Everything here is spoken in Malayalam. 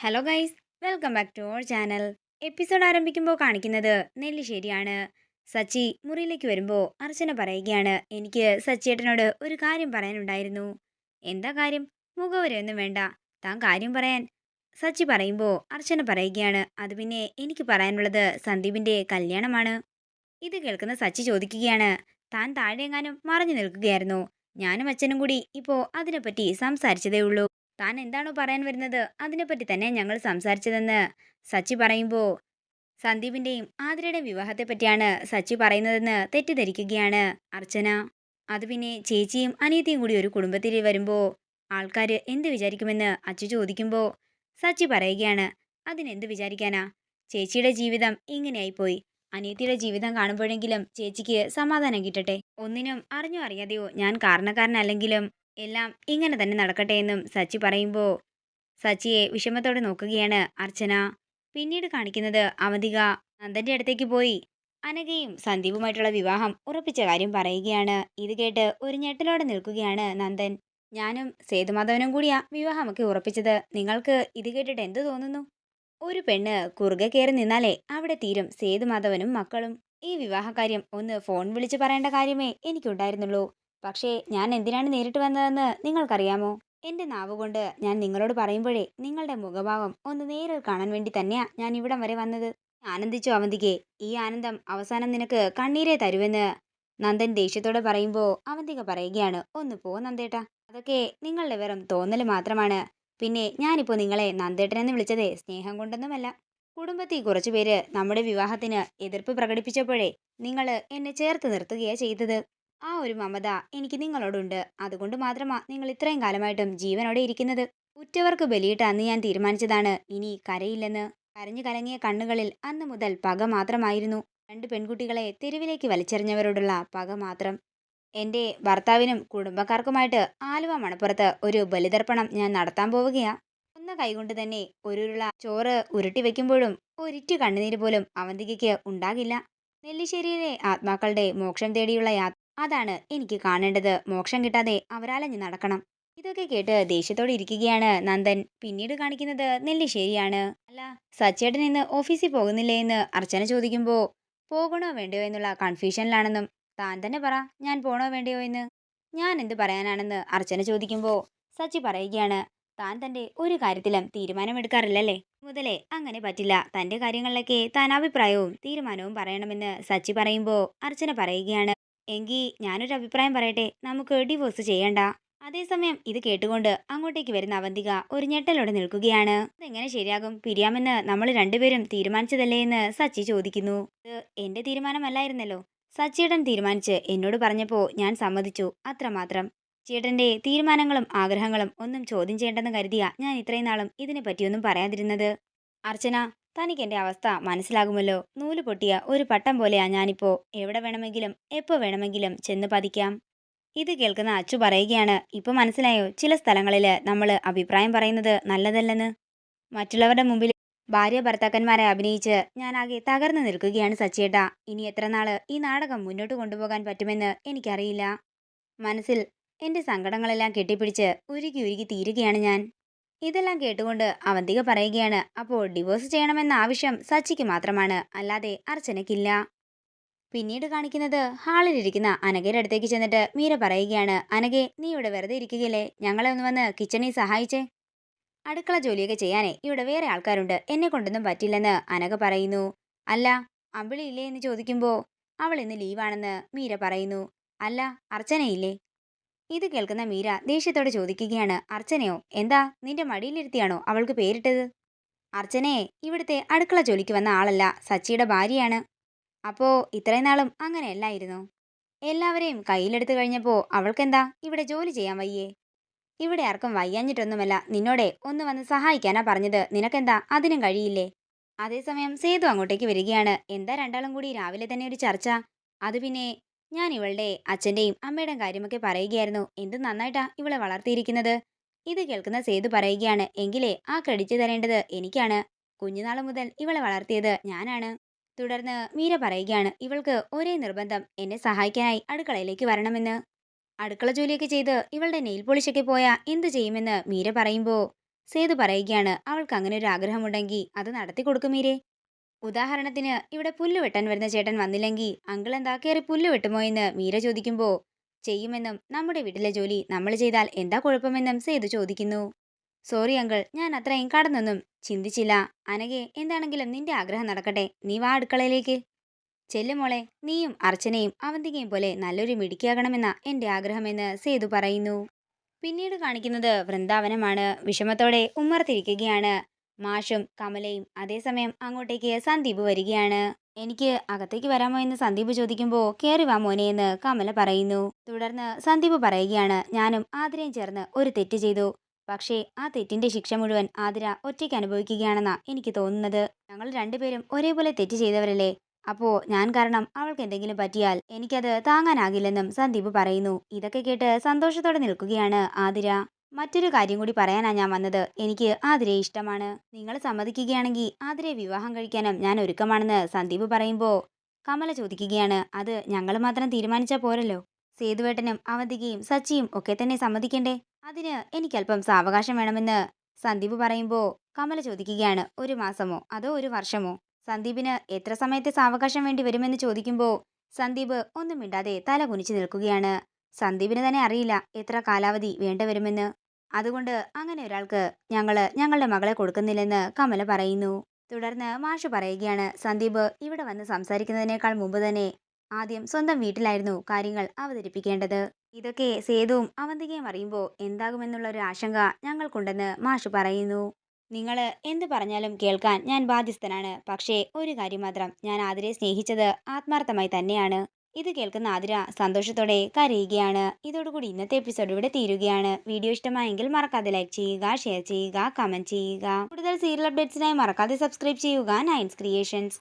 Hello guys, welcome back to our channel. Episode ആരംഭിക്കുമ്പോൾ കാണിക്കുന്നത് നെല്ലിശ്ശേരിയാണ്. സച്ചി മുറിയിലേക്ക് വരുമ്പോൾ അർച്ചന പറയുകയാണ്, എനിക്ക് സച്ചിയേട്ടനോട് ഒരു കാര്യം പറയാനുണ്ടായിരുന്നു. എന്താ കാര്യം? മുഖവരെയൊന്നും വേണ്ട, താൻ കാര്യം പറയാൻ. സച്ചി പറയുമ്പോൾ അർച്ചന പറയുകയാണ്, അത് പിന്നെ എനിക്ക് പറയാനുള്ളത് സന്ദീപിൻ്റെ കല്യാണമാണ്. ഇത് കേൾക്കുന്ന സച്ചി ചോദിക്കുകയാണ്, താൻ താഴെയെങ്ങാനും മറഞ്ഞു നിൽക്കുകയായിരുന്നു? ഞാനും അച്ഛനും കൂടി ഇപ്പോൾ അതിനെപ്പറ്റി സംസാരിച്ചതേ ഉള്ളൂ. താൻ എന്താണോ പറയാൻ വരുന്നത് അതിനെപ്പറ്റി തന്നെ ഞങ്ങൾ സംസാരിച്ചതെന്ന് സച്ചി പറയുമ്പോൾ സന്ദീപിന്റെയും ആതിരയുടെയും വിവാഹത്തെ പറ്റിയാണ് സച്ചി പറയുന്നതെന്ന് തെറ്റിദ്ധരിക്കുകയാണ് അർച്ചന. അത് പിന്നെ ചേച്ചിയും അനിയത്തിയും കൂടി ഒരു കുടുംബത്തിൽ വരുമ്പോൾ ആൾക്കാർ എന്ത് വിചാരിക്കുമെന്ന് അച്ചു ചോദിക്കുമ്പോൾ സച്ചി പറയുകയാണ്, അതിനെന്ത് വിചാരിക്കാനാ, ചേച്ചിയുടെ ജീവിതം ഇങ്ങനെയായിപ്പോയി. അനിയത്തിയുടെ ജീവിതം കാണുമ്പോഴെങ്കിലും ചേച്ചിക്ക് സമാധാനം കിട്ടട്ടെ. ഒന്നിനും അറിഞ്ഞോ അറിയാതെയോ ഞാൻ കാരണക്കാരനല്ലെങ്കിലും എല്ലാം ഇങ്ങനെ തന്നെ നടക്കട്ടെ എന്നും സച്ചി പറയുമ്പോൾ സച്ചിയെ വിഷമത്തോടെ നോക്കുകയാണ് അർച്ചന. പിന്നീട് കാണിക്കുന്നത് അവന്തിക നന്ദന്റെ അടുത്തേക്ക് പോയി അനഘയും സന്ദീപുമായിട്ടുള്ള വിവാഹം ഉറപ്പിച്ച കാര്യം പറയുകയാണ്. ഇത് കേട്ട് ഒരു ഞെട്ടലോടെ നിൽക്കുകയാണ് നന്ദൻ. ഞാനും സേതുമാധവനും കൂടിയാ വിവാഹമൊക്കെ ഉറപ്പിച്ചത്. നിങ്ങൾക്ക് ഇത് കേട്ടിട്ട് എന്ത് തോന്നുന്നു? ഒരു പെണ്ണ് കുറുകെ കയറി നിന്നാലേ അവിടെ തീരും സേതുമാധവനും മക്കളും. ഈ വിവാഹകാര്യം ഒന്ന് ഫോൺ വിളിച്ച് പറയേണ്ട കാര്യമേ എനിക്കുണ്ടായിരുന്നുള്ളൂ. പക്ഷേ ഞാൻ എന്തിനാണ് നേരിട്ട് വന്നതെന്ന് നിങ്ങൾക്കറിയാമോ? എന്റെ നാവുകൊണ്ട് ഞാൻ നിങ്ങളോട് പറയുമ്പോഴേ നിങ്ങളുടെ മുഖഭാവം ഒന്ന് നേരിൽ കാണാൻ വേണ്ടി തന്നെയാ ഞാൻ ഇവിടം വരെ വന്നത്. ആനന്ദിച്ചോ അവന്തികെ, ഈ ആനന്ദം അവസാനം നിനക്ക് കണ്ണീരേ തരുമെന്ന് നന്ദൻ ദേഷ്യത്തോടെ പറയുമ്പോൾ അവന്തിക പറയുകയാണ്, ഒന്ന് പോ നന്ദേട്ടാ, അതൊക്കെ നിങ്ങളുടെ വെറും തോന്നല് മാത്രമാണ്. പിന്നെ ഞാനിപ്പോ നിങ്ങളെ നന്ദേട്ടനെന്ന് വിളിച്ചതേ സ്നേഹം കൊണ്ടൊന്നുമല്ല. കുടുംബത്തിൽ കുറച്ചുപേര് നമ്മുടെ വിവാഹത്തിന് എതിർപ്പ് പ്രകടിപ്പിച്ചപ്പോഴേ നിങ്ങൾ എന്നെ ചേർത്ത് നിർത്തുകയാ ചെയ്തത്. ആ ഒരു മമത എനിക്ക് നിങ്ങളോടുണ്ട്. അതുകൊണ്ട് മാത്രമാ നിങ്ങൾ ഇത്രയും കാലമായിട്ടും ജീവനോടെ ഇരിക്കുന്നത്. ഉറ്റവർക്ക് ബലിയിട്ട് അന്ന് ഞാൻ തീരുമാനിച്ചതാണ് ഇനി കരയില്ലെന്ന്. കരഞ്ഞു കലങ്ങിയ കണ്ണുകളിൽ അന്ന് മുതൽ പക മാത്രമായിരുന്നു. രണ്ട് പെൺകുട്ടികളെ തെരുവിലേക്ക് വലിച്ചെറിഞ്ഞവരോടുള്ള പക മാത്രം. എന്റെ ഭർത്താവിനും കുടുംബക്കാർക്കുമായിട്ട് ആലുവ മണപ്പുറത്ത് ഒരു ബലിതർപ്പണം ഞാൻ നടത്താൻ പോവുകയാ. ഒന്ന കൈകൊണ്ട് തന്നെ ഒരുരുള ചോറ് ഉരുട്ടി വെക്കുമ്പോഴും ഒരിറ്റു കണ്ണുനീര് പോലും അവന്തികയ്ക്ക് ഉണ്ടാകില്ല. നെല്ലിശ്ശേരിയിലെ ആത്മാക്കളുടെ മോക്ഷം തേടിയുള്ള യാത്ര, അതാണ് എനിക്ക് കാണേണ്ടത്. മോക്ഷം കിട്ടാതെ അവരാലഞ്ഞു നടക്കണം. ഇതൊക്കെ കേട്ട് ദേഷ്യത്തോടെ ഇരിക്കുകയാണ് നന്ദൻ. പിന്നീട് കാണിക്കുന്നത് നെല്ലിശ്ശേരിയാണ്. അല്ല, സച്ചേട്ടൻ ഇന്ന് ഓഫീസിൽ പോകുന്നില്ലേ എന്ന് അർച്ചന ചോദിക്കുമ്പോൾ പോകണോ വേണ്ടയോ എന്നുള്ള കൺഫ്യൂഷനിലാണെന്നും താൻ തന്നെ പറ, ഞാൻ പോണോ വേണ്ടയോ എന്ന്. ഞാൻ എന്ത് പറയാനാണെന്ന് അർച്ചന ചോദിക്കുമ്പോൾ സച്ചി പറയുകയാണ്, താൻ തന്റെ ഒരു കാര്യത്തിലും തീരുമാനമെടുക്കാറില്ലല്ലേ? മുതലേ അങ്ങനെ പറ്റില്ല. തന്റെ കാര്യങ്ങളിലൊക്കെ താൻ അഭിപ്രായവും തീരുമാനവും പറയണമെന്ന് സച്ചി പറയുമ്പോൾ അർച്ചന പറയുകയാണ്, എങ്കിൽ ഞാനൊരു അഭിപ്രായം പറയട്ടെ, നമുക്ക് ഡിവോഴ്സ് ചെയ്യണ്ട. അതേസമയം ഇത് കേട്ടുകൊണ്ട് അങ്ങോട്ടേക്ക് വരുന്ന അവന്തിക ഒരു ഞെട്ടലോടെ നിൽക്കുകയാണ്. അതെങ്ങനെ ശരിയാകും? പിരിയാമെന്ന് നമ്മൾ രണ്ടുപേരും തീരുമാനിച്ചതല്ലേ എന്ന് സച്ചി ചോദിക്കുന്നു. ഇത് എന്റെ തീരുമാനമല്ലായിരുന്നല്ലോ. സച്ചിയേട്ടൻ തീരുമാനിച്ച് എന്നോട് പറഞ്ഞപ്പോൾ ഞാൻ സമ്മതിച്ചു, അത്രമാത്രം. ചേട്ടന്റെ തീരുമാനങ്ങളും ആഗ്രഹങ്ങളും ഒന്നും ചോദ്യം ചെയ്യേണ്ടെന്ന് കരുതിയാ ഞാൻ ഇത്രയും നാളും ഇതിനെ പറ്റിയൊന്നും പറയാതിരുന്നത്. അർച്ചന, തനിക്ക് എന്റെ അവസ്ഥ മനസ്സിലാകുമല്ലോ. നൂല് പൊട്ടിയ ഒരു പട്ടം പോലെയാ ഞാനിപ്പോ. എവിടെ വേണമെങ്കിലും എപ്പോ വേണമെങ്കിലും ചെന്ന് പതിക്കാം. ഇത് കേൾക്കുന്ന അച്ചു പറയുകയാണ്, ഇപ്പൊ മനസ്സിലായോ ചില സ്ഥലങ്ങളിൽ നമ്മൾ അഭിപ്രായം പറയുന്നത് നല്ലതല്ലെന്ന്? മറ്റുള്ളവരുടെ മുമ്പിൽ ഭാര്യ ഭർത്താക്കന്മാരെ അഭിനയിച്ച് ഞാനാകെ തകർന്നു നിൽക്കുകയാണ് സച്ചിയേട്ടാ. ഇനി എത്ര നാള് ഈ നാടകം മുന്നോട്ട് കൊണ്ടുപോകാൻ പറ്റുമെന്ന് എനിക്കറിയില്ല. മനസ്സിൽ എന്റെ സങ്കടങ്ങളെല്ലാം കെട്ടിപ്പിടിച്ച് ഉരുകി ഉരുകി തീരുകയാണ് ഞാൻ. ഇതെല്ലാം കേട്ടുകൊണ്ട് അവന്തിക പറയുകയാണ്, അപ്പോൾ ഡിവോഴ്സ് ചെയ്യണമെന്ന ആവശ്യം സച്ചിക്ക് മാത്രമാണ്, അല്ലാതെ അർച്ചനയ്ക്കില്ല. പിന്നീട് കാണിക്കുന്നത് ഹാളിലിരിക്കുന്ന അനഘയുടെ അടുത്തേക്ക് ചെന്നിട്ട് മീര പറയുകയാണ്, അനഘെ, നീ ഇവിടെ വെറുതെ ഇരിക്കുകയല്ലേ? ഞങ്ങളെ ഒന്ന് വന്ന് കിച്ചണിൽ സഹായിച്ചേ. അടുക്കള ജോലിയൊക്കെ ചെയ്യാനേ ഇവിടെ വേറെ ആൾക്കാരുണ്ട്, എന്നെ കൊണ്ടൊന്നും പറ്റില്ലെന്ന് അനഘ പറയുന്നു. അല്ല, അമ്പിളി ഇല്ലേ എന്ന് ചോദിക്കുമ്പോൾ അവൾ ഇന്ന് ലീവാണെന്ന് മീര പറയുന്നു. അല്ല, അർച്ചനയില്ലേ? ഇത് കേൾക്കുന്ന മീര ദേഷ്യത്തോടെ ചോദിക്കുകയാണ്, അർച്ചനയോ? എന്താ, നിന്റെ മടിയിലിരുത്തിയാണോ അവൾക്ക് പേരിട്ടത്? അർച്ചനയെ ഇവിടുത്തെ അടുക്കള ജോലിക്ക് വന്ന ആളല്ല, സച്ചിയുടെ ഭാര്യയാണ്. അപ്പോ ഇത്രയും നാളും അങ്ങനെയല്ലായിരുന്നോ? എല്ലാവരെയും കയ്യിലെടുത്തു കഴിഞ്ഞപ്പോ അവൾക്കെന്താ ഇവിടെ ജോലി ചെയ്യാൻ വയ്യേ? ഇവിടെ ആർക്കും വയ്യാഞ്ഞിട്ടൊന്നുമല്ല, നിന്നോടെ ഒന്ന് വന്ന് സഹായിക്കാനാ പറഞ്ഞത്. നിനക്കെന്താ അതിനും കഴിയില്ലേ? അതേസമയം സേതു അങ്ങോട്ടേക്ക് വരികയാണ്. എന്താ രണ്ടാളും കൂടി രാവിലെ തന്നെ ഒരു ചർച്ച? അത് പിന്നെ ഞാൻ ഇവളുടെ അച്ഛൻ്റെയും അമ്മയുടെയും കാര്യമൊക്കെ പറയുകയായിരുന്നു. എന്ത് നന്നായിട്ടാ ഇവളെ വളർത്തിയിരിക്കുന്നത്. ഇത് കേൾക്കുന്ന സേതു പറയുകയാണ്, എങ്കിലേ ആ ക്രെഡിറ്റ് തരേണ്ടത് എനിക്കാണ്. കുഞ്ഞുനാൾ മുതൽ ഇവളെ വളർത്തിയത് ഞാനാണ്. തുടർന്ന് മീര പറയുകയാണ്, ഇവൾക്ക് ഒരേ നിർബന്ധം, എന്നെ സഹായിക്കാനായി അടുക്കളയിലേക്ക് വരണമെന്ന്. അടുക്കള ജോലിയൊക്കെ ചെയ്ത് ഇവളുടെ നെയിൽ പോളിഷൊക്കെ പോയാ എന്ത് ചെയ്യുമെന്ന് മീര പറയുമ്പോൾ സേതു പറയുകയാണ്, അവൾക്ക് അങ്ങനെ ഒരു ആഗ്രഹമുണ്ടെങ്കിൽ അത് നടത്തി കൊടുക്കും മീരെ. ഉദാഹരണത്തിന് ഇവിടെ പുല്ല് വെട്ടാൻ വരുന്ന ചേട്ടൻ വന്നില്ലെങ്കിൽ അങ്കിൾ എന്താ കയറി പുല്ല് വെട്ടുമോ എന്ന് മീര ചോദിക്കുമ്പോ ചെയ്യുമെന്നും നമ്മുടെ വീട്ടിലെ ജോലി നമ്മൾ ചെയ്താൽ എന്താ കുഴപ്പമെന്നും സേതു ചോദിക്കുന്നു. സോറി അങ്കിൾ, ഞാൻ അത്രയും കടന്നൊന്നും ചിന്തിച്ചില്ല. അനഘെ, എന്താണെങ്കിലും നിന്റെ ആഗ്രഹം നടക്കട്ടെ. നീ വാ അടുക്കളയിലേക്ക്. ചെല്ലുമോളെ, നീയും അർച്ചനയും അവന്തികയും പോലെ നല്ലൊരു മിടുക്കിയാകണമെന്ന എന്റെ ആഗ്രഹമെന്ന് സേതു പറയുന്നു. പിന്നീട് കാണിക്കുന്നത് വൃന്ദാവനമാണ്. വിഷമത്തോടെ ഉമ്മറത്തിരിക്കുകയാണ് മാഷും കമലയും. അതേസമയം അങ്ങോട്ടേക്ക് സന്ദീപ് വരികയാണ്. എനിക്ക് അകത്തേക്ക് വരാമോ എന്ന് സന്ദീപ് ചോദിക്കുമ്പോൾ കേറി വാ മോനെ എന്ന് കമല പറയുന്നു. തുടർന്ന് സന്ദീപ് പറയുകയാണ്, ഞാനും ആതിരയും ചേർന്ന് ഒരു തെറ്റ് ചെയ്തു. പക്ഷേ ആ തെറ്റിന്റെ ശിക്ഷ മുഴുവൻ ആതിര ഒറ്റയ്ക്ക് അനുഭവിക്കുകയാണെന്നാ എനിക്ക് തോന്നുന്നത്. ഞങ്ങൾ രണ്ടുപേരും ഒരേപോലെ തെറ്റ് ചെയ്തവരല്ലേ. അപ്പോ ഞാൻ കാരണം അവൾക്ക് എന്തെങ്കിലും പറ്റിയാൽ എനിക്കത് താങ്ങാനാകില്ലെന്നും സന്ദീപ് പറയുന്നു. ഇതൊക്കെ കേട്ട് സന്തോഷത്തോടെ നിൽക്കുകയാണ് ആതിര. മറ്റൊരു കാര്യം കൂടി പറയാനാ ഞാൻ വന്നത്. എനിക്ക് ആതിരയെ ഇഷ്ടമാണ്. നിങ്ങൾ സമ്മതിക്കുകയാണെങ്കിൽ ആതിരയെ വിവാഹം കഴിക്കാനും ഞാൻ ഒരുക്കമാണെന്ന് സന്ദീപ് പറയുമ്പോ കമല ചോദിക്കുകയാണ്, അത് ഞങ്ങൾ മാത്രം തീരുമാനിച്ചാൽ പോരല്ലോ. സേതുവേട്ടനും അവന്തികയും സച്ചിയും ഒക്കെ തന്നെ സമ്മതിക്കണ്ടേ? അതിന് എനിക്കല്പം സാവകാശം വേണമെന്ന് സന്ദീപ് പറയുമ്പോ കമല ചോദിക്കുകയാണ്, ഒരു മാസമോ അതോ ഒരു വർഷമോ? സന്ദീപിന് എത്ര സമയത്തെ സാവകാശം വേണ്ടി വരുമെന്ന് ചോദിക്കുമ്പോൾ സന്ദീപ് ഒന്നും മിണ്ടാതെ തല കുനിച്ചു നിൽക്കുകയാണ്. സന്ദീപിന് തന്നെ അറിയില്ല എത്ര കാലാവധി വേണ്ടിവരുമെന്ന്. അതുകൊണ്ട് അങ്ങനെ ഒരാൾക്ക് ഞങ്ങളുടെ മകളെ കൊടുക്കുന്നില്ലെന്ന് കമല പറയുന്നു. തുടർന്ന് മാഷ് പറയുകയാണ്, സന്ദീപ് ഇവിടെ വന്ന് സംസാരിക്കുന്നതിനേക്കാൾ മുമ്പ് തന്നെ ആദ്യം സ്വന്തം വീട്ടിലായിരുന്നു കാര്യങ്ങൾ അവതരിപ്പിക്കേണ്ടത്. ഇതൊക്കെ സേതുവും അവന്തികയും അറിയുമ്പോൾ എന്താകുമെന്നുള്ള ഒരു ആശങ്ക ഞങ്ങൾക്കുണ്ടെന്ന് മാഷ് പറയുന്നു. നിങ്ങൾ എന്ത് പറഞ്ഞാലും കേൾക്കാൻ ഞാൻ ബാധ്യസ്ഥനാണ്. പക്ഷേ ഒരു കാര്യം മാത്രം, ഞാൻ ആതിരയെ സ്നേഹിച്ചത് ആത്മാർത്ഥമായി തന്നെയാണ്. ഇത് കേൾക്കുന്ന ആതിര സന്തോഷത്തോടെ കരയുകയാണ്. ഇതോടുകൂടി ഇന്നത്തെ എപ്പിസോഡ് ഇവിടെ തീരുകയാണ്. വീഡിയോ ഇഷ്ടമായെങ്കിൽ മറക്കാതെ ലൈക്ക് ചെയ്യുക, ഷെയർ ചെയ്യുക, കമന്റ് ചെയ്യുക. കൂടുതൽ സീരിയൽ അപ്ഡേറ്റ്സിനായി മറക്കാതെ സബ്സ്ക്രൈബ് ചെയ്യുക നയൻസ് ക്രിയേഷൻസ്.